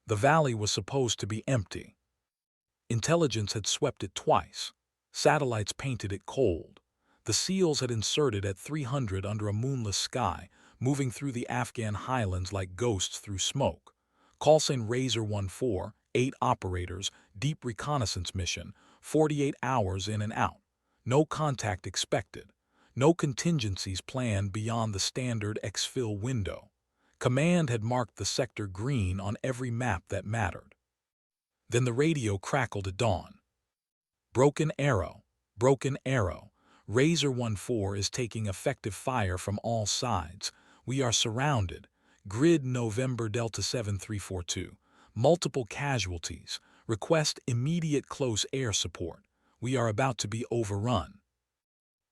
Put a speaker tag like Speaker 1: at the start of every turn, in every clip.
Speaker 1: The valley was supposed to be empty. Intelligence had swept it twice. Satellites painted it cold. The SEALs had inserted at 300 under a moonless sky, moving through the Afghan highlands like ghosts through smoke. Call sign Razor 14, 8 operators, deep reconnaissance mission, 48 hours in and out. No contact expected. No contingencies planned beyond the standard exfil window. Command had marked the sector green on every map that mattered. Then the radio crackled at dawn. Broken arrow, broken arrow. Razor 14 is taking effective fire from all sides. We are surrounded. Grid November Delta 7342. Multiple casualties. Request immediate close air support. We are about to be overrun.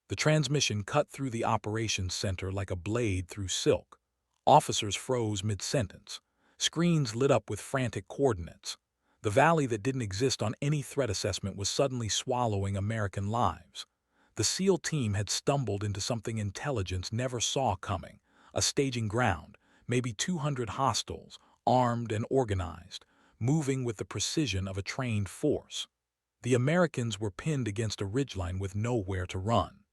Speaker 1: The transmission cut through the operations center like a blade through silk. Officers froze mid-sentence. Screens lit up with frantic coordinates. The valley that didn't exist on any threat assessment was suddenly swallowing American lives. The SEAL team had stumbled into something intelligence never saw coming, a staging ground, maybe 200 hostiles, armed and organized, moving with the precision of a trained force. The Americans were pinned against a ridgeline with nowhere to run.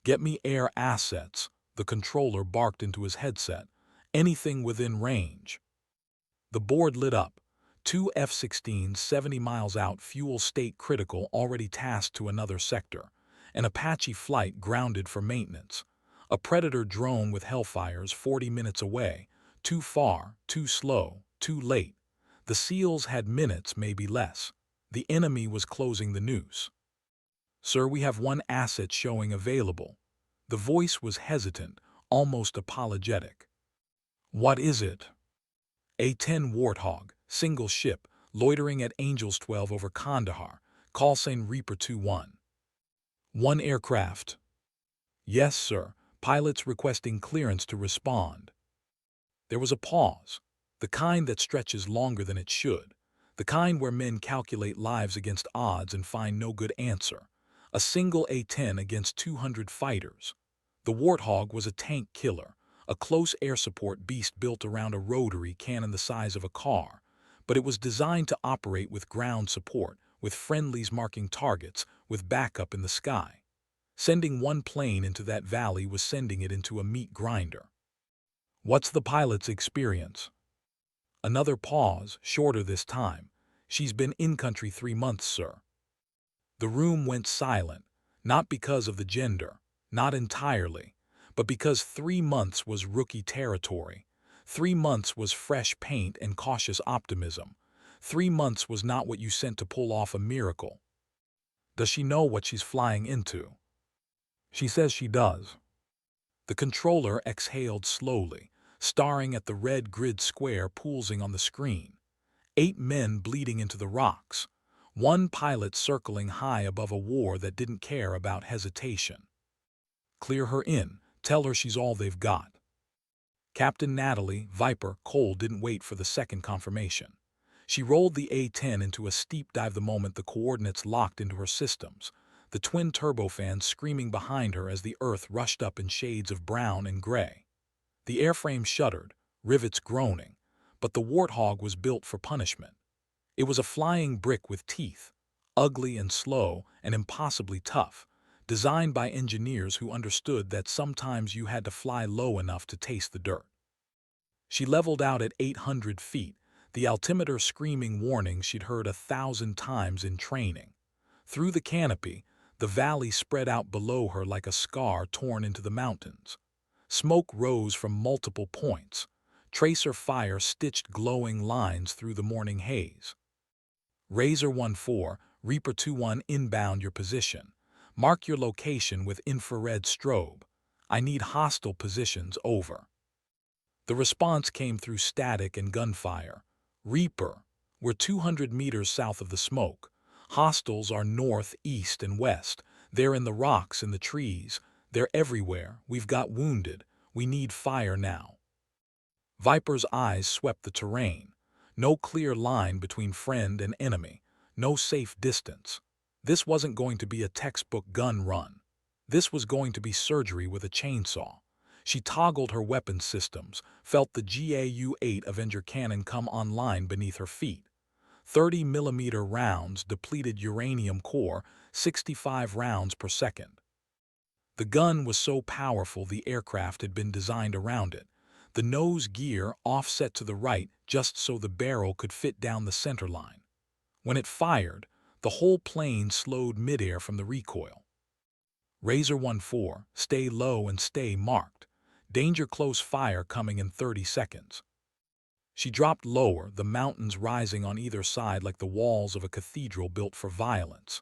Speaker 1: "Get me air assets," the controller barked into his headset. "Anything within range." The board lit up. 2 F-16s 70 miles out, fuel state critical, already tasked to another sector. An Apache flight grounded for maintenance. A Predator drone with Hellfires 40 minutes away. Too far, too slow, too late. The SEALs had minutes, maybe less. The enemy was closing the noose. "Sir, we have one asset showing available." The voice was hesitant, almost apologetic. "What is it?" A-10 Warthog, single ship, loitering at Angels 12 over Kandahar. Call sign Reaper 21. "One aircraft." "Yes, sir. Pilots requesting clearance to respond." There was a pause, the kind that stretches longer than it should, the kind where men calculate lives against odds and find no good answer. A single A-10 against 200 fighters. The Warthog was a tank killer, a close air support beast built around a rotary cannon the size of a car, but it was designed to operate with ground support, with friendlies marking targets, with backup in the sky. Sending one plane into that valley was sending it into a meat grinder. "What's the pilot's experience?" Another pause, shorter this time. "She's been in country 3 months, sir." The room went silent, not because of the gender, not entirely, but because 3 months was rookie territory. 3 months was fresh paint and cautious optimism. 3 months was not what you sent to pull off a miracle. "Does she know what she's flying into?" "She says she does." The controller exhaled slowly, staring at the red grid square pulsing on the screen. 8 men bleeding into the rocks. 1 pilot circling high above a war that didn't care about hesitation. "Clear her in. Tell her she's all they've got." Captain Natalie, Viper, Cole didn't wait for the second confirmation. She rolled the A-10 into a steep dive the moment the coordinates locked into her systems, the twin turbofans screaming behind her as the earth rushed up in shades of brown and gray. The airframe shuddered, rivets groaning, but the Warthog was built for punishment. It was a flying brick with teeth, ugly and slow and impossibly tough, designed by engineers who understood that sometimes you had to fly low enough to taste the dirt. She leveled out at 800 feet, the altimeter screaming warnings she'd heard 1,000 times in training. Through the canopy, the valley spread out below her like a scar torn into the mountains. Smoke rose from multiple points. Tracer fire stitched glowing lines through the morning haze. "Razor 14, Reaper 21 inbound your position. Mark your location with infrared strobe. I need hostile positions, over." The response came through static and gunfire. "Reaper, we're 200 meters south of the smoke. Hostiles are north, east, and west. They're in the rocks and the trees. They're everywhere. We've got wounded. We need fire now." Viper's eyes swept the terrain. No clear line between friend and enemy. No safe distance. This wasn't going to be a textbook gun run. This was going to be surgery with a chainsaw. She toggled her weapon systems, felt the GAU-8 Avenger cannon come online beneath her feet. 30mm rounds, depleted uranium core, 65 rounds per second. The gun was so powerful the aircraft had been designed around it. The nose gear offset to the right just so the barrel could fit down the center line. When it fired, the whole plane slowed midair from the recoil. Razor 14, stay low and stay marked. Danger close fire coming in 30 seconds. She dropped lower, the mountains rising on either side like the walls of a cathedral built for violence.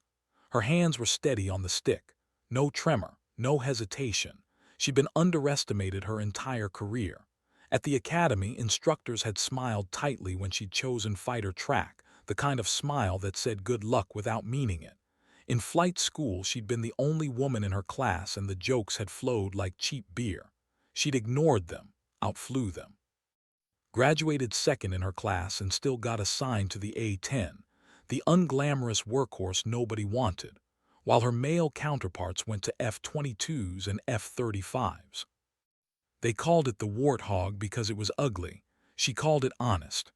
Speaker 1: Her hands were steady on the stick. No tremor, no hesitation. She'd been underestimated her entire career. At the academy, instructors had smiled tightly when she'd chosen fighter track, the kind of smile that said good luck without meaning it. In flight school, she'd been the only woman in her class and the jokes had flowed like cheap beer. She'd ignored them, outflew them. Graduated second in her class and still got assigned to the A-10, the unglamorous workhorse nobody wanted, while her male counterparts went to F-22s and F-35s. They called it the Warthog because it was ugly. She called it honest.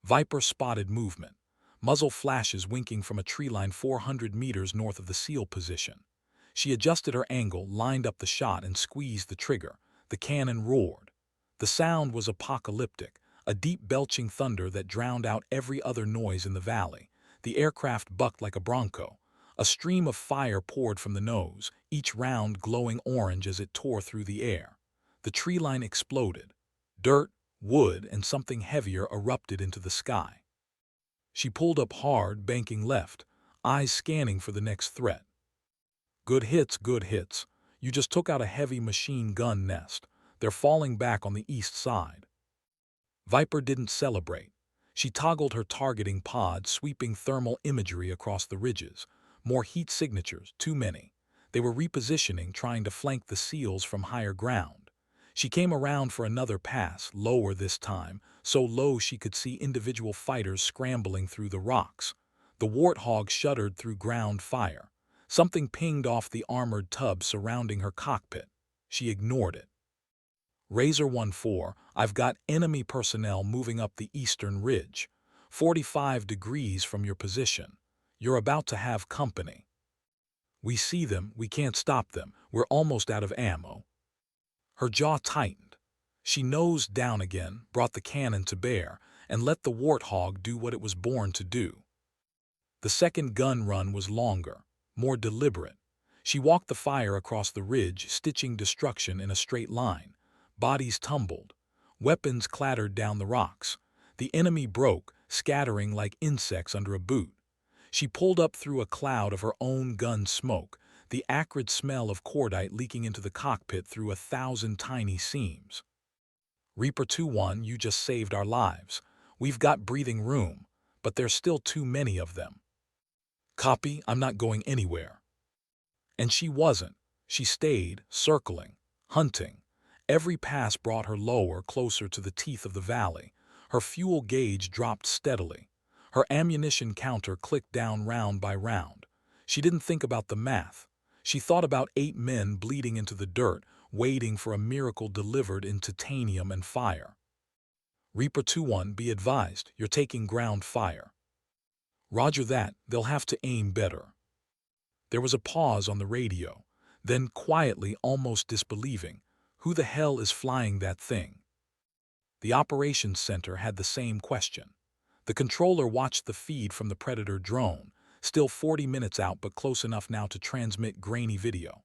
Speaker 1: Viper spotted movement, muzzle flashes winking from a tree line 400 meters north of the SEAL position. She adjusted her angle, lined up the shot, and squeezed the trigger. The cannon roared. The sound was apocalyptic, a deep belching thunder that drowned out every other noise in the valley. The aircraft bucked like a bronco. A stream of fire poured from the nose, each round glowing orange as it tore through the air. The tree line exploded. Dirt, wood, and something heavier erupted into the sky. She pulled up hard, banking left, eyes scanning for the next threat. Good hits, good hits. You just took out a heavy machine gun nest. They're falling back on the east side. Viper didn't celebrate. She toggled her targeting pod, sweeping thermal imagery across the ridges. More heat signatures, too many. They were repositioning, trying to flank the SEALs from higher ground. She came around for another pass, lower this time, so low she could see individual fighters scrambling through the rocks. The Warthog shuddered through ground fire. Something pinged off the armored tub surrounding her cockpit. She ignored it. Razor 14, I've got enemy personnel moving up the eastern ridge. 45 degrees from your position. You're about to have company. We see them, we can't stop them, we're almost out of ammo. Her jaw tightened. She nosed down again, brought the cannon to bear, and let the Warthog do what it was born to do. The second gun run was longer, more deliberate. She walked the fire across the ridge, stitching destruction in a straight line. Bodies tumbled. Weapons clattered down the rocks. The enemy broke, scattering like insects under a boot. She pulled up through a cloud of her own gun smoke, the acrid smell of cordite leaking into the cockpit through 1,000 tiny seams. Reaper 2-1, you just saved our lives. We've got breathing room, but there's still too many of them. Copy, I'm not going anywhere. And she wasn't. She stayed, circling, hunting. Every pass brought her lower, closer to the teeth of the valley. Her fuel gauge dropped steadily. Her ammunition counter clicked down round by round. She didn't think about the math. She thought about 8 men bleeding into the dirt, waiting for a miracle delivered in titanium and fire. Reaper 2-1, be advised, you're taking ground fire. Roger that, they'll have to aim better. There was a pause on the radio. Then quietly, almost disbelieving, who the hell is flying that thing? The operations center had the same question. The controller watched the feed from the Predator drone, still 40 minutes out but close enough now to transmit grainy video.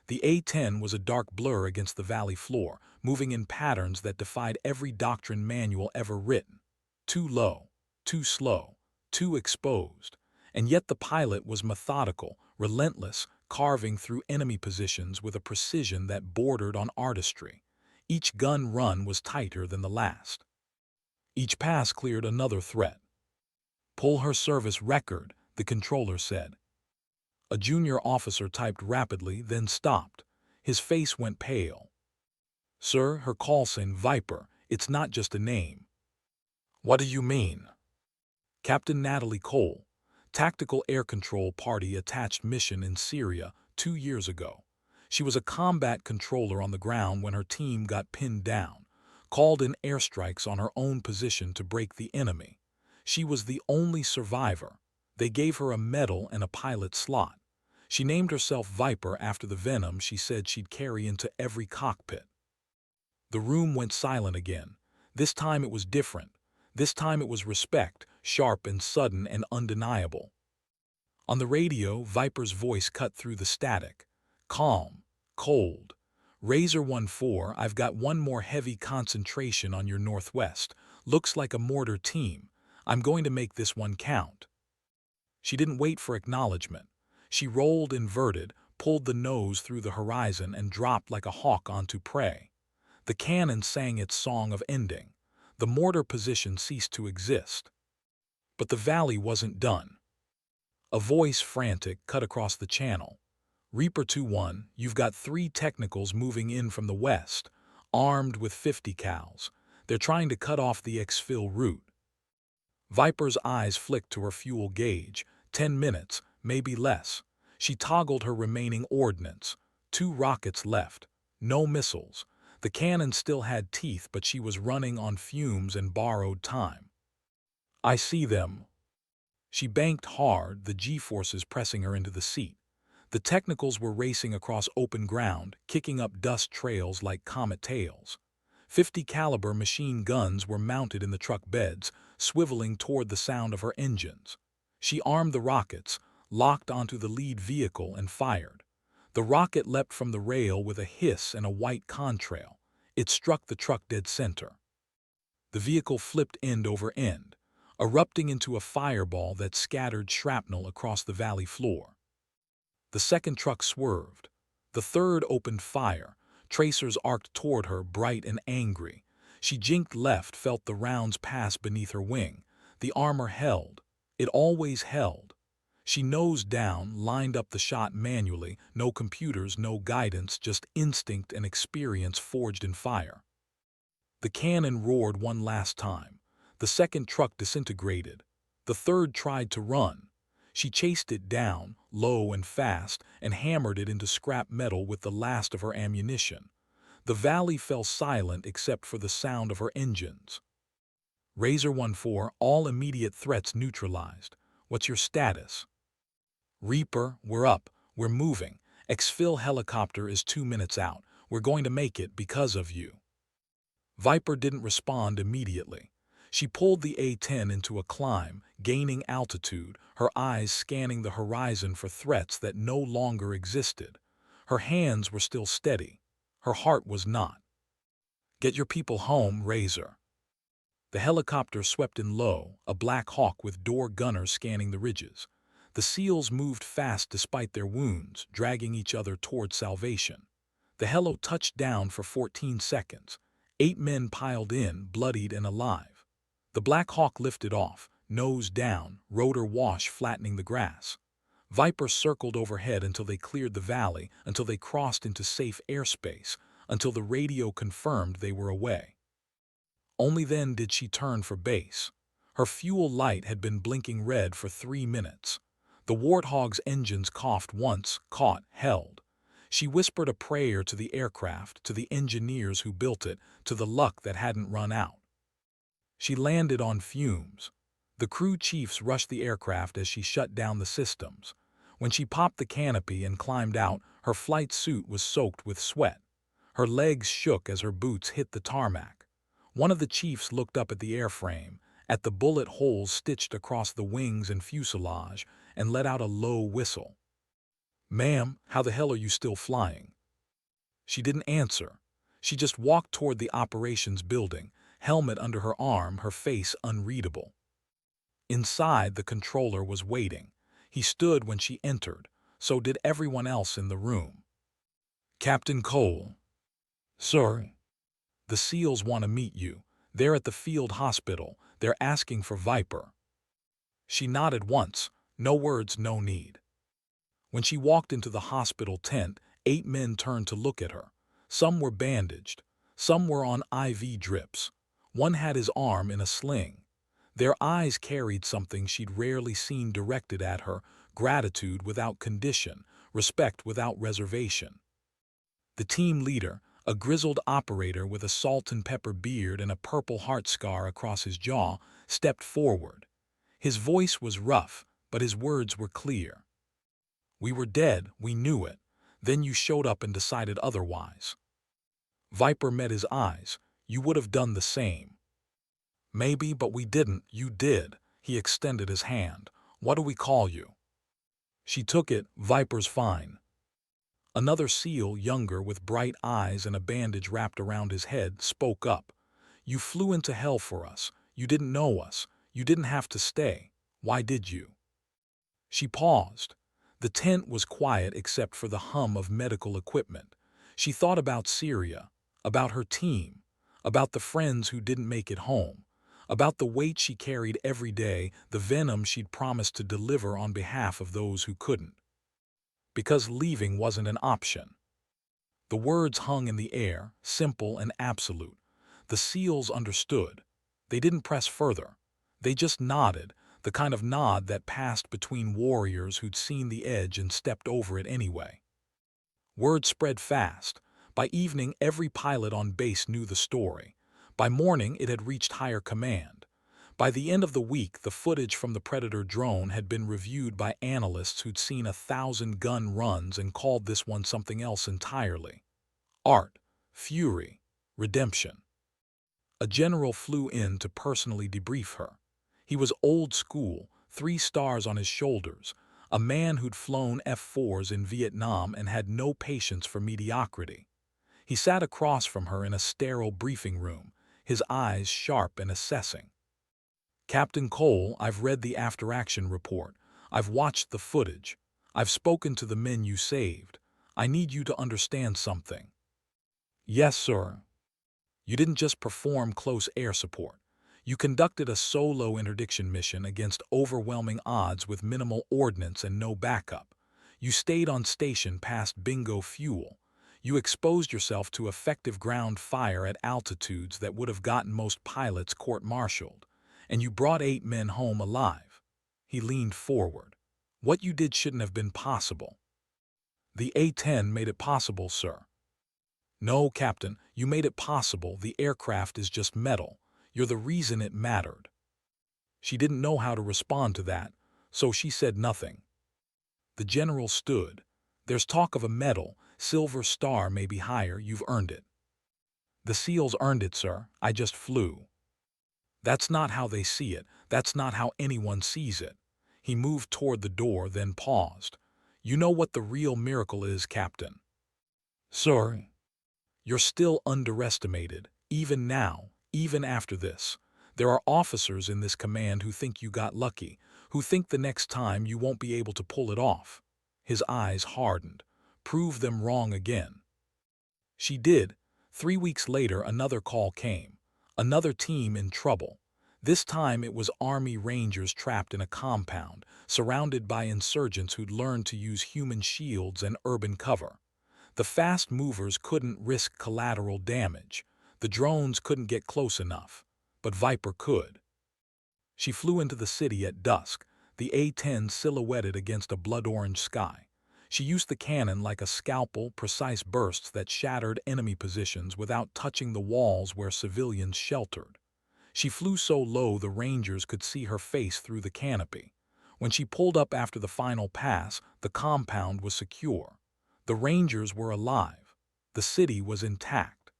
Speaker 1: The A-10 was a dark blur against the valley floor, moving in patterns that defied every doctrine manual ever written. Too low, too slow, too exposed. And yet the pilot was methodical, relentless, carving through enemy positions with a precision that bordered on artistry. Each gun run was tighter than the last. Each pass cleared another threat. Pull her service record, the controller said. A junior officer typed rapidly, then stopped. His face went pale. Sir, her call sign Viper, it's not just a name. What do you mean? Captain Natalie Cole, Tactical Air Control Party attached mission in Syria 2 years ago. She was a combat controller on the ground when her team got pinned down, called in airstrikes on her own position to break the enemy. She was the only survivor. They gave her a medal and a pilot slot. She named herself Viper after the venom she said she'd carry into every cockpit. The room went silent again. This time it was different. This time it was respect, sharp and sudden and undeniable. On the radio, Viper's voice cut through the static. Calm, cold. Razor 1-4, I've got one more heavy concentration on your northwest. Looks like a mortar team. I'm going to make this one count. She didn't wait for acknowledgement. She rolled inverted, pulled the nose through the horizon and dropped like a hawk onto prey. The cannon sang its song of ending. The mortar position ceased to exist. But the valley wasn't done. A voice, frantic, cut across the channel. Reaper 2-1, you've got 3 technicals moving in from the west, armed with 50 cals. They're trying to cut off the exfil route. Viper's eyes flicked to her fuel gauge. 10 minutes, maybe less. She toggled her remaining ordnance. 2 rockets left. No missiles. The cannon still had teeth, but she was running on fumes and borrowed time. I see them. She banked hard, the G-forces pressing her into the seat. The technicals were racing across open ground, kicking up dust trails like comet tails. 50 caliber machine guns were mounted in the truck beds, swiveling toward the sound of her engines. She armed the rockets, locked onto the lead vehicle and fired. The rocket leapt from the rail with a hiss and a white contrail. It struck the truck dead center. The vehicle flipped end over end, erupting into a fireball that scattered shrapnel across the valley floor. The second truck swerved. The third opened fire. Tracers arced toward her, bright and angry. She jinked left, felt the rounds pass beneath her wing. The armor held. It always held. She nosed down, lined up the shot manually, no computers, no guidance, just instinct and experience forged in fire. The cannon roared one last time. The second truck disintegrated. The third tried to run. She chased it down, low and fast, and hammered it into scrap metal with the last of her ammunition. The valley fell silent except for the sound of her engines. Razor 1-4, all immediate threats neutralized. What's your status? Reaper, we're up. We're moving. Exfil helicopter is 2 minutes out. We're going to make it because of you. Viper didn't respond immediately. She pulled the A-10 into a climb, gaining altitude, her eyes scanning the horizon for threats that no longer existed. Her hands were still steady. Her heart was not. Get your people home, Razor. The helicopter swept in low, a Black Hawk with door gunners scanning the ridges. The SEALs moved fast despite their wounds, dragging each other toward salvation. The helo touched down for 14 seconds. 8 men piled in, bloodied and alive. The Black Hawk lifted off, nose down, rotor wash flattening the grass. Viper circled overhead until they cleared the valley, until they crossed into safe airspace, until the radio confirmed they were away. Only then did she turn for base. Her fuel light had been blinking red for 3 minutes. The Warthog's engines coughed once, caught, held. She whispered a prayer to the aircraft, to the engineers who built it, to the luck that hadn't run out. She landed on fumes. The crew chiefs rushed the aircraft as she shut down the systems. When she popped the canopy and climbed out, her flight suit was soaked with sweat. Her legs shook as her boots hit the tarmac. One of the chiefs looked up at the airframe, at the bullet holes stitched across the wings and fuselage, and let out a low whistle. "Ma'am, how the hell are you still flying?" She didn't answer. She just walked toward the operations building, helmet under her arm, her face unreadable. Inside, the controller was waiting. He stood when she entered. So did everyone else in the room. "Captain Cole." "Sir." "The SEALs want to meet you. They're at the field hospital. They're asking for Viper." She nodded once. No words, no need. When she walked into the hospital tent, 8 men turned to look at her. Some were bandaged. Some were on IV drips. One had his arm in a sling. Their eyes carried something she'd rarely seen directed at her: gratitude without condition, respect without reservation. The team leader, a grizzled operator with a salt and pepper beard and a purple heart scar across his jaw, stepped forward. His voice was rough, but his words were clear. "We were dead, we knew it. Then you showed up and decided otherwise." Viper met his eyes. "You would have done the same." "Maybe, but we didn't." "You did." He extended his hand. "What do we call you?" She took it. "Viper's fine." Another SEAL, younger, with bright eyes and a bandage wrapped around his head, spoke up. "You flew into hell for us. You didn't know us. You didn't have to stay. Why did you?" She paused. The tent was quiet except for the hum of medical equipment. She thought about Syria, about her team, about the friends who didn't make it home, about the weight she carried every day, the venom she'd promised to deliver on behalf of those who couldn't. Because leaving wasn't an option. The words hung in the air, simple and absolute. The SEALs understood. They didn't press further. They just nodded, the kind of nod that passed between warriors who'd seen the edge and stepped over it anyway. Word spread fast. By evening, every pilot on base knew the story. By morning, it had reached higher command. By the end of the week, the footage from the Predator drone had been reviewed by analysts who'd seen 1,000 gun runs and called this one something else entirely. Art, fury, redemption. A general flew in to personally debrief her. He was old school, 3 stars on his shoulders, a man who'd flown F-4s in Vietnam and had no patience for mediocrity. He sat across from her in a sterile briefing room, his eyes sharp and assessing. "Captain Cole, I've read the after-action report. I've watched the footage. I've spoken to the men you saved. I need you to understand something." "Yes, sir." "You didn't just perform close air support. You conducted a solo interdiction mission against overwhelming odds with minimal ordnance and no backup. You stayed on station past bingo fuel. You exposed yourself to effective ground fire at altitudes that would have gotten most pilots court-martialed. And you brought 8 men home alive." He leaned forward. "What you did shouldn't have been possible." "The A-10 made it possible, sir." "No, Captain, you made it possible. The aircraft is just metal. You're the reason it mattered." She didn't know how to respond to that, so she said nothing. The general stood. "There's talk of a medal, Silver Star, maybe higher. You've earned it." "The SEALs earned it, sir. I just flew." "That's not how they see it. That's not how anyone sees it." He moved toward the door, then paused. "You know what the real miracle is, Captain?" "Sir?" "You're still underestimated, even now, even after this. There are officers in this command who think you got lucky, who think the next time you won't be able to pull it off." His eyes hardened. "Prove them wrong again." She did. 3 weeks later, another call came. Another team in trouble. This time it was Army Rangers trapped in a compound, surrounded by insurgents who'd learned to use human shields and urban cover. The fast movers couldn't risk collateral damage. The drones couldn't get close enough. But Viper could. She flew into the city at dusk, the A-10 silhouetted against a blood-orange sky. She used the cannon like a scalpel, precise bursts that shattered enemy positions without touching the walls where civilians sheltered. She flew so low the Rangers could see her face through the canopy. When she pulled up after the final pass, the compound was secure. The Rangers were alive. The city was intact.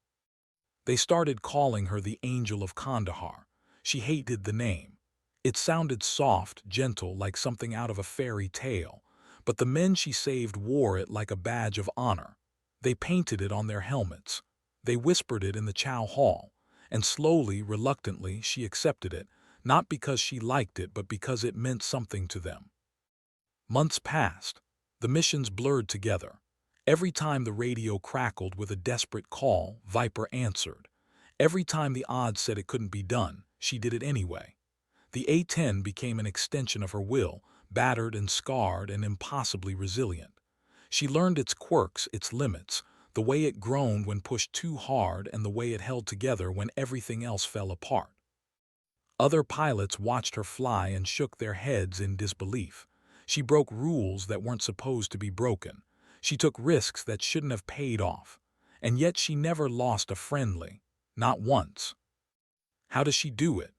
Speaker 1: They started calling her the Angel of Kandahar. She hated the name. It sounded soft, gentle, like something out of a fairy tale. But the men she saved wore it like a badge of honor. They painted it on their helmets. They whispered it in the chow hall. And slowly, reluctantly, she accepted it, not because she liked it, but because it meant something to them. Months passed. The missions blurred together. Every time the radio crackled with a desperate call, Viper answered. Every time the odds said it couldn't be done, she did it anyway. The A-10 became an extension of her will, battered and scarred and impossibly resilient. She learned its quirks, its limits, the way it groaned when pushed too hard and the way it held together when everything else fell apart. Other pilots watched her fly and shook their heads in disbelief. She broke rules that weren't supposed to be broken. She took risks that shouldn't have paid off. and yet she never lost a friendly, not once. How does she do it?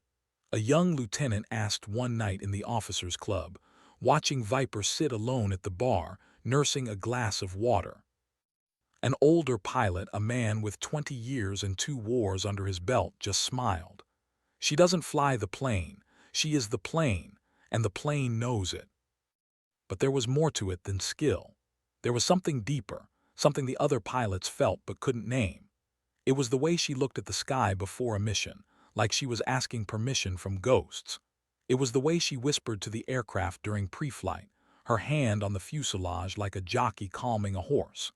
Speaker 1: A young lieutenant asked one night in the officers' club, watching Viper sit alone at the bar, nursing a glass of water. An older pilot, a man with 20 years and 2 wars under his belt, just smiled. She doesn't fly the plane, she is the plane, and the plane knows it. But there was more to it than skill. There was something deeper, something the other pilots felt but couldn't name. It was the way she looked at the sky before a mission, like she was asking permission from ghosts. It was the way she whispered to the aircraft during pre-flight, her hand on the fuselage like a jockey calming a horse.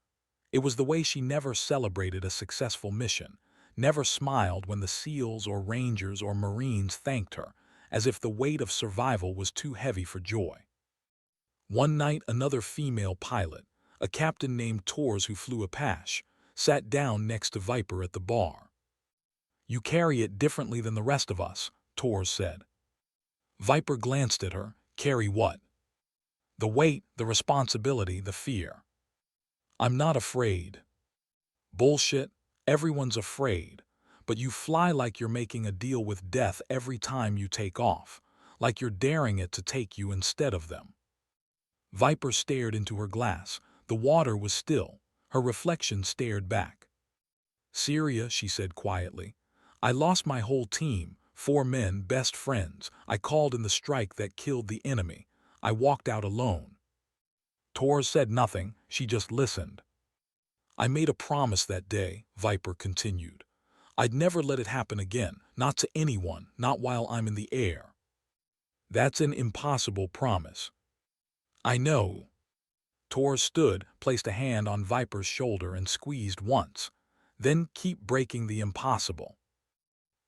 Speaker 1: It was the way she never celebrated a successful mission, never smiled when the SEALs or Rangers or Marines thanked her, as if the weight of survival was too heavy for joy. One night, another female pilot, a captain named Tors who flew Apache, sat down next to Viper at the bar. "You carry it differently than the rest of us," Tors said. Viper glanced at her. "Carry what?" "The weight, the responsibility, the fear." "I'm not afraid." "Bullshit. Everyone's afraid. But you fly like you're making a deal with death every time you take off, like you're daring it to take you instead of them." Viper stared into her glass. The water was still. Her reflection stared back. "Syria," she said quietly. "I lost my whole team, 4 men, best friends. I called in the strike that killed the enemy. I walked out alone." Tors said nothing, she just listened. "I made a promise that day," Viper continued. "I'd never let it happen again, not to anyone, not while I'm in the air." "That's an impossible promise." "I know." Tors stood, placed a hand on Viper's shoulder and squeezed once. "Then keep breaking the impossible."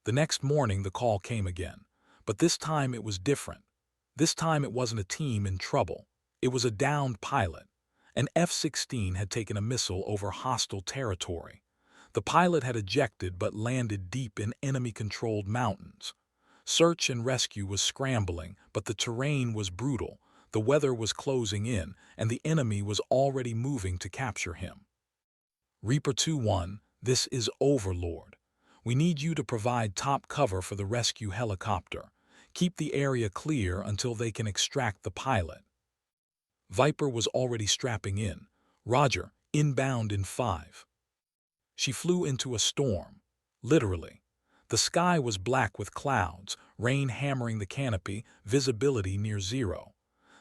Speaker 1: The next morning the call came again, but this time it was different. This time it wasn't a team in trouble. It was a downed pilot. An F-16 had taken a missile over hostile territory. The pilot had ejected but landed deep in enemy-controlled mountains. Search and rescue was scrambling, but the terrain was brutal. The weather was closing in, and the enemy was already moving to capture him. "Reaper 2-1, this is Overlord. We need you to provide top cover for the rescue helicopter. Keep the area clear until they can extract the pilot." Viper was already strapping in. "Roger, inbound in 5." She flew into a storm. Literally. The sky was black with clouds, rain hammering the canopy, visibility near zero.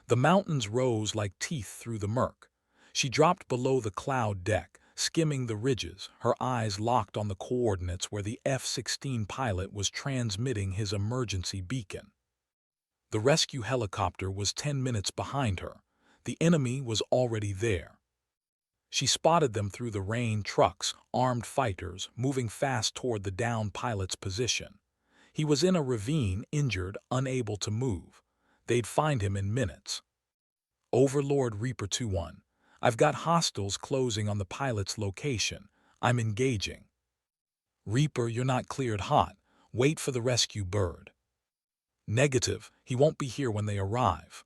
Speaker 1: The mountains rose like teeth through the murk. She dropped below the cloud deck, skimming the ridges, her eyes locked on the coordinates where the F-16 pilot was transmitting his emergency beacon. The rescue helicopter was 10 minutes behind her. The enemy was already there. She spotted them through the rain, trucks, armed fighters, moving fast toward the downed pilot's position. He was in a ravine, injured, unable to move. They'd find him in minutes. "Overlord, Reaper 2-1. I've got hostiles closing on the pilot's location. I'm engaging." "Reaper, you're not cleared hot. Wait for the rescue bird." "Negative. He won't be here when they arrive."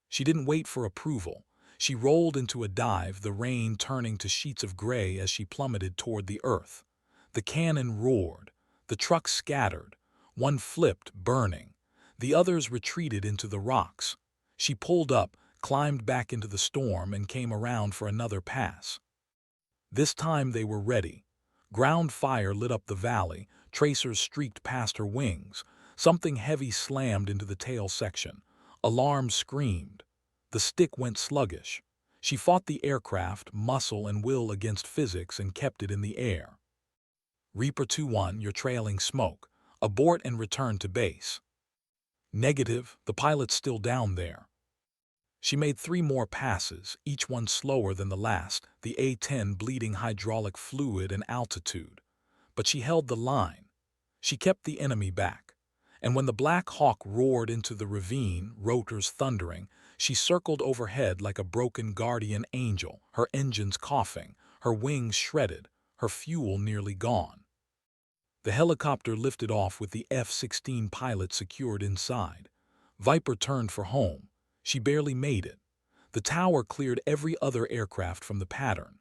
Speaker 1: She didn't wait for approval. She rolled into a dive, the rain turning to sheets of gray as she plummeted toward the earth. The cannon roared. The trucks scattered. One flipped, burning. The others retreated into the rocks. She pulled up, climbed back into the storm, and came around for another pass. This time they were ready. Ground fire lit up the valley. Tracers streaked past her wings. Something heavy slammed into the tail section. Alarms screamed. The stick went sluggish. She fought the aircraft, muscle and will against physics, and kept it in the air. "Reaper 2-1, you're trailing smoke. Abort and return to base." "Negative, the pilot's still down there." She made 3 more passes, each one slower than the last, the A-10 bleeding hydraulic fluid and altitude. But she held the line. She kept the enemy back. And when the Black Hawk roared into the ravine, rotors thundering, she circled overhead like a broken guardian angel, her engines coughing, her wings shredded, her fuel nearly gone. The helicopter lifted off with the F-16 pilot secured inside. Viper turned for home. She barely made it. The tower cleared every other aircraft from the pattern.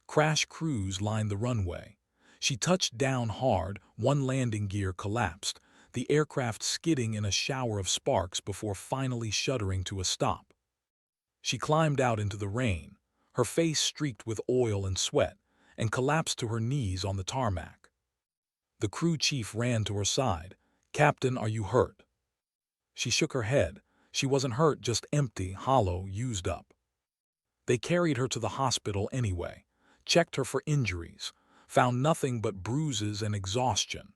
Speaker 1: Crash crews lined the runway. She touched down hard, one landing gear collapsed, the aircraft skidding in a shower of sparks before finally shuddering to a stop. She climbed out into the rain, her face streaked with oil and sweat, and collapsed to her knees on the tarmac. The crew chief ran to her side. "Captain, are you hurt?" She shook her head. She wasn't hurt, just empty, hollow, used up. They carried her to the hospital anyway, checked her for injuries, found nothing but bruises and exhaustion.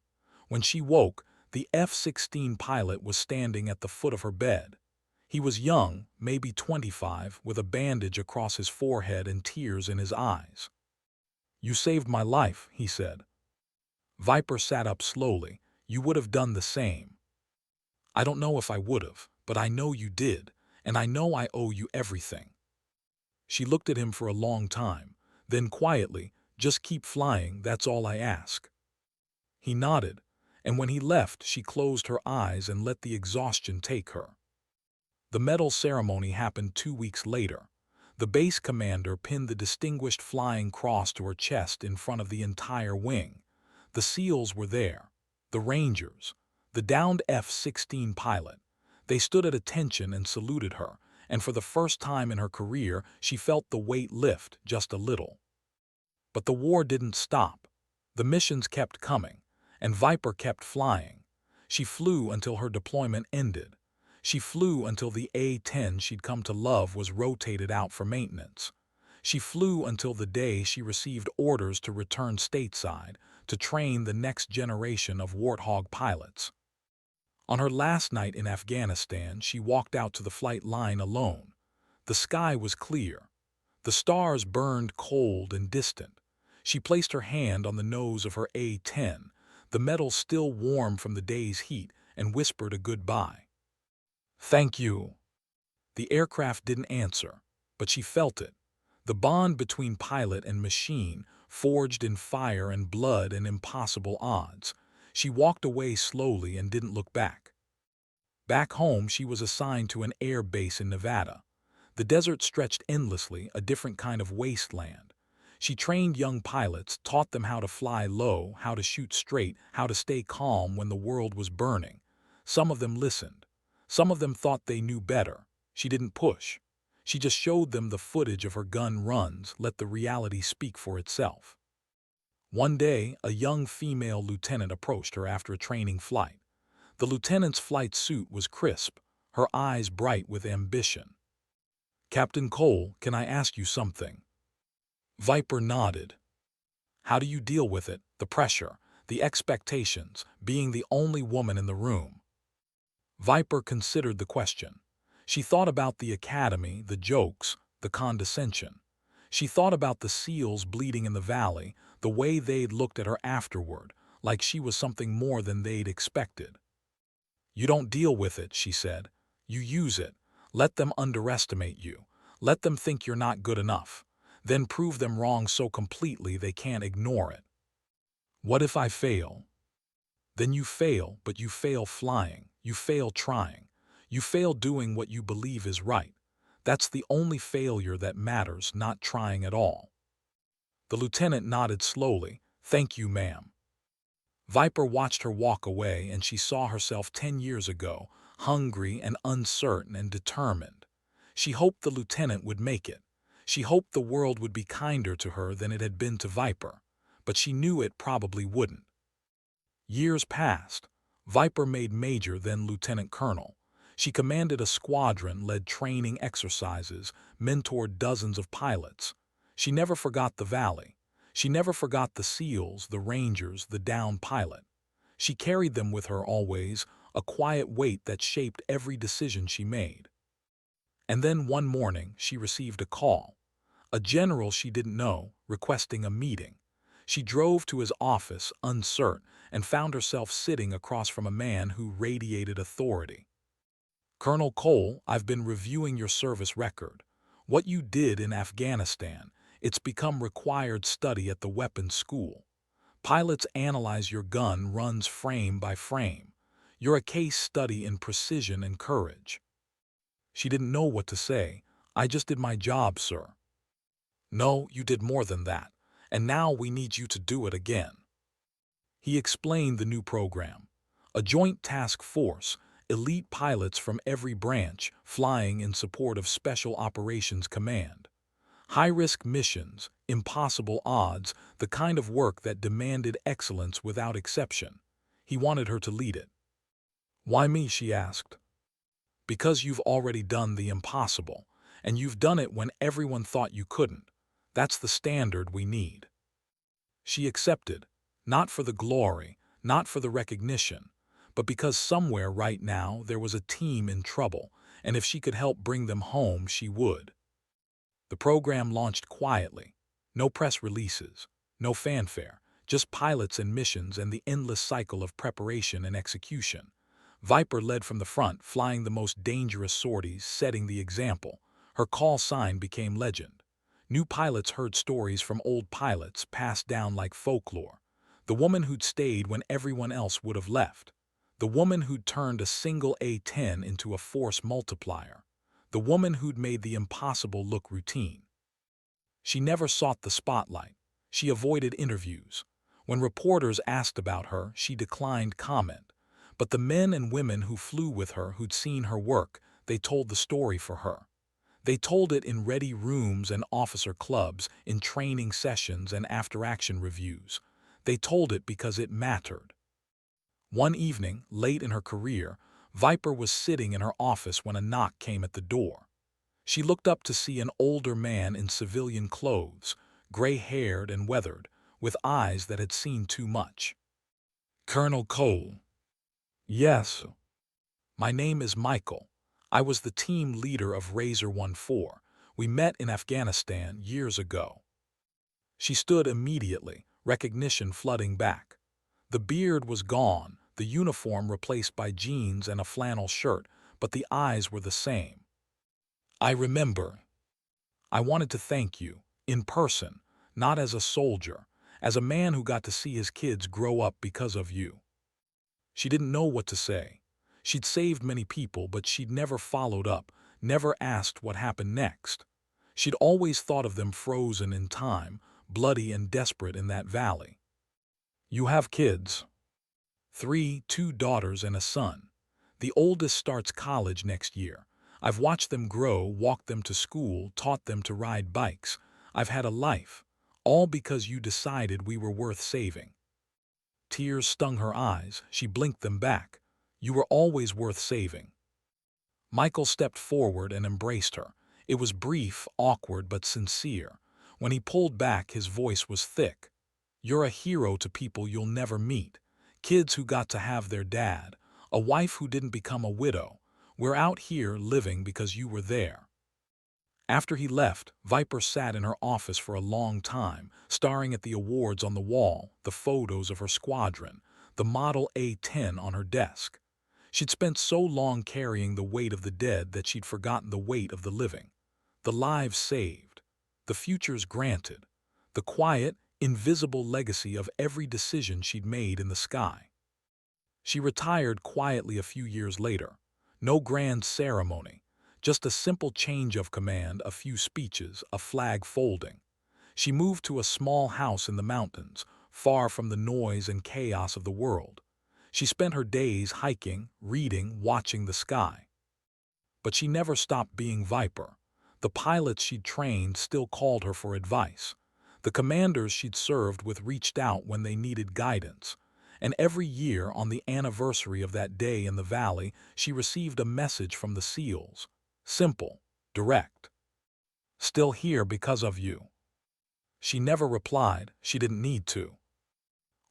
Speaker 1: When she woke, the F-16 pilot was standing at the foot of her bed. He was young, maybe 25, with a bandage across his forehead and tears in his eyes. "You saved my life," he said. Viper sat up slowly. "You would have done the same." "I don't know if I would have, but I know you did, and I know I owe you everything." She looked at him for a long time, then quietly, "Just keep flying, that's all I ask." He nodded, and when he left, she closed her eyes and let the exhaustion take her. The medal ceremony happened 2 weeks later. The base commander pinned the Distinguished Flying Cross to her chest in front of the entire wing. The SEALs were there, the Rangers, the downed F-16 pilot. They stood at attention and saluted her, and for the first time in her career, she felt the weight lift just a little. But the war didn't stop. The missions kept coming, and Viper kept flying. She flew until her deployment ended. She flew until the A-10 she'd come to love was rotated out for maintenance. She flew until the day she received orders to return stateside to train the next generation of Warthog pilots. On her last night in Afghanistan, she walked out to the flight line alone. The sky was clear. The stars burned cold and distant. She placed her hand on the nose of her A-10, the metal still warm from the day's heat, and whispered a goodbye. "Thank you." The aircraft didn't answer, but she felt it. The bond between pilot and machine, forged in fire and blood and impossible odds. She walked away slowly and didn't look back. Back home, she was assigned to an air base in Nevada. The desert stretched endlessly, a different kind of wasteland. She trained young pilots, taught them how to fly low, how to shoot straight, how to stay calm when the world was burning. Some of them listened. Some of them thought they knew better. She didn't push. She just showed them the footage of her gun runs, let the reality speak for itself. One day, a young female lieutenant approached her after a training flight. The lieutenant's flight suit was crisp, her eyes bright with ambition. "Captain Cole, can I ask you something?" Viper nodded. "How do you deal with it, the pressure, the expectations, being the only woman in the room?" Viper considered the question. She thought about the academy, the jokes, the condescension. She thought about the SEALs bleeding in the valley, the way they'd looked at her afterward, like she was something more than they'd expected. "You don't deal with it," she said. "You use it. Let them underestimate you. Let them think you're not good enough. Then prove them wrong so completely they can't ignore it." "What if I fail?" "Then you fail, but you fail flying. You fail trying. You fail doing what you believe is right. That's the only failure that matters, not trying at all." The lieutenant nodded slowly. "Thank you, ma'am." Viper watched her walk away, and she saw herself 10 years ago, hungry and uncertain and determined. She hoped the lieutenant would make it. She hoped the world would be kinder to her than it had been to Viper, but she knew it probably wouldn't. Years passed. Viper made major, then lieutenant colonel. She commanded a squadron, led training exercises, mentored dozens of pilots. She never forgot the valley. She never forgot the SEALs, the Rangers, the downed pilot. She carried them with her always, a quiet weight that shaped every decision she made. And then one morning she received a call. A general she didn't know, requesting a meeting. She drove to his office, uncertain, and found herself sitting across from a man who radiated authority. "Colonel Cole, I've been reviewing your service record. What you did in Afghanistan, it's become required study at the weapons school. Pilots analyze your gun runs frame by frame. You're a case study in precision and courage." She didn't know what to say. "I just did my job, sir." "No, you did more than that. and now we need you to do it again." He explained the new program. A joint task force, elite pilots from every branch flying in support of Special Operations Command. High-risk missions, impossible odds, the kind of work that demanded excellence without exception. He wanted her to lead it. "Why me?" she asked. "Because you've already done the impossible, and you've done it when everyone thought you couldn't. That's the standard we need." She accepted, not for the glory, not for the recognition, but because somewhere right now there was a team in trouble, and if she could help bring them home, she would. The program launched quietly. No press releases, no fanfare, just pilots and missions and the endless cycle of preparation and execution. Viper led from the front, flying the most dangerous sorties, setting the example. Her call sign became legend. New pilots heard stories from old pilots passed down like folklore. The woman who'd stayed when everyone else would have left. The woman who'd turned a single A-10 into a force multiplier. The woman who'd made the impossible look routine. She never sought the spotlight. She avoided interviews. When reporters asked about her, she declined comment. But the men and women who flew with her, who'd seen her work, they told the story for her. They told it in ready rooms and officer clubs, in training sessions and after-action reviews. They told it because it mattered. One evening, late in her career, Viper was sitting in her office when a knock came at the door. She looked up to see an older man in civilian clothes, gray-haired and weathered, with eyes that had seen too much. "Colonel Cole." "Yes." "My name is Michael. I was the team leader of Razor 14. We met in Afghanistan years ago." She stood immediately, recognition flooding back. The beard was gone, the uniform replaced by jeans and a flannel shirt, but the eyes were the same. "I remember. I wanted to thank you, in person, not as a soldier, as a man who got to see his kids grow up because of you." She didn't know what to say. She'd saved many people, but she'd never followed up, never asked what happened next. She'd always thought of them frozen in time, bloody and desperate in that valley. "You have kids?" "3, 2 daughters and a son. The oldest starts college next year. I've watched them grow, walked them to school, taught them to ride bikes. I've had a life, all because you decided we were worth saving." Tears stung her eyes. She blinked them back. "You were always worth saving." Michael stepped forward and embraced her. It was brief, awkward, but sincere. When he pulled back, his voice was thick. "You're a hero to people you'll never meet. Kids who got to have their dad. A wife who didn't become a widow. We're out here living because you were there." After he left, Viper sat in her office for a long time, staring at the awards on the wall, the photos of her squadron, the model A-10 on her desk. She'd spent so long carrying the weight of the dead that she'd forgotten the weight of the living. The lives saved, the futures granted, the quiet, invisible legacy of every decision she'd made in the sky. She retired quietly a few years later. No grand ceremony, just a simple change of command, a few speeches, a flag folding. She moved to a small house in the mountains, far from the noise and chaos of the world. She spent her days hiking, reading, watching the sky. But she never stopped being Viper. The pilots she'd trained still called her for advice. The commanders she'd served with reached out when they needed guidance. And every year, on the anniversary of that day in the valley, she received a message from the SEALs. Simple, direct. "Still here because of you." She never replied. She didn't need to.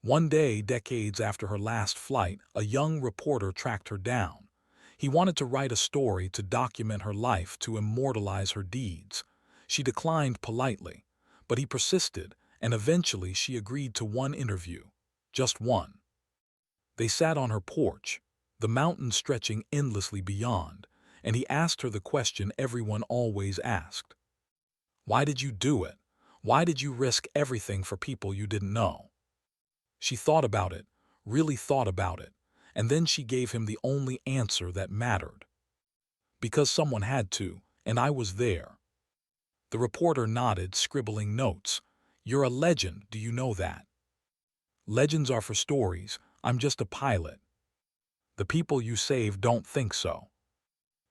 Speaker 1: One day, decades after her last flight, a young reporter tracked her down. He wanted to write a story to document her life, to immortalize her deeds. She declined politely, but he persisted, and eventually she agreed to one interview. Just one. They sat on her porch, the mountains stretching endlessly beyond, and he asked her the question everyone always asked. "Why did you do it? Why did you risk everything for people you didn't know?" She thought about it, really thought about it, and then she gave him the only answer that mattered. "Because someone had to, and I was there." The reporter nodded, scribbling notes. You're a legend, do you know that? Legends are for stories, I'm just a pilot. The people you save don't think so.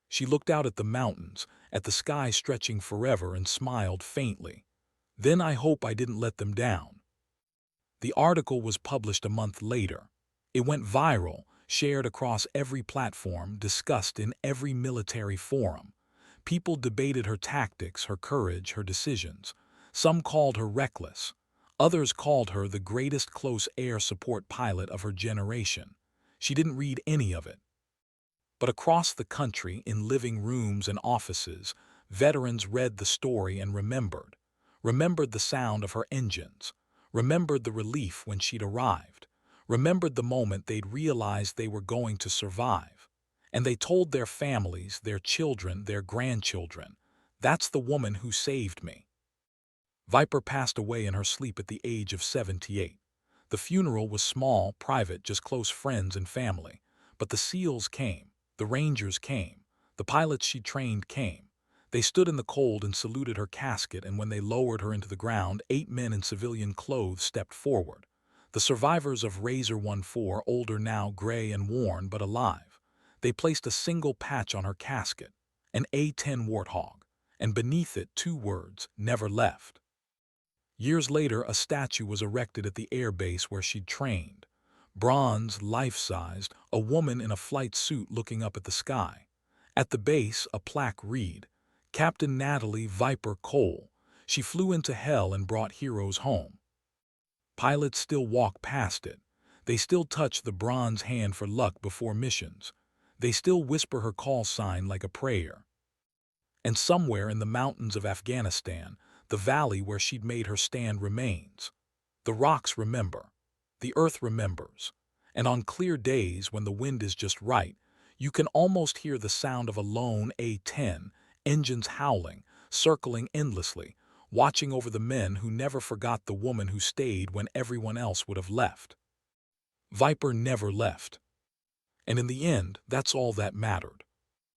Speaker 1: She looked out at the mountains, at the sky stretching forever, and smiled faintly. Then I hope I didn't let them down. The article was published a month later. It went viral, shared across every platform, discussed in every military forum. People debated her tactics, her courage, her decisions. Some called her reckless. Others called her the greatest close air support pilot of her generation. She didn't read any of it. But across the country, in living rooms and offices, veterans read the story and remembered. Remembered the sound of her engines. Remembered the relief when she'd arrived. Remembered the moment they'd realized they were going to survive. And they told their families, their children, their grandchildren, "That's the woman who saved me." Viper passed away in her sleep at the age of 78. The funeral was small, private, just close friends and family. But the SEALs came. The Rangers came. The pilots she trained came. They stood in the cold and saluted her casket, and when they lowered her into the ground, 8 men in civilian clothes stepped forward. The survivors of Razor 14, older now, gray and worn, but alive. They placed a single patch on her casket, an A-10 Warthog, and beneath it 2 words, "Never left." Years later, a statue was erected at the air base where she'd trained. Bronze, life-sized, a woman in a flight suit looking up at the sky. At the base, a plaque read, "Captain Natalie Viper Cole. She flew into hell and brought heroes home." Pilots still walk past it. They still touch the bronze hand for luck before missions. They still whisper her call sign like a prayer. And somewhere in the mountains of Afghanistan, the valley where she'd made her stand remains. The rocks remember. The earth remembers. And on clear days when the wind is just right, you can almost hear the sound of a lone A-10, engines howling, circling endlessly, watching over the men who never forgot the woman who stayed when everyone else would have left. Viper never left. And in the end, that's all that mattered.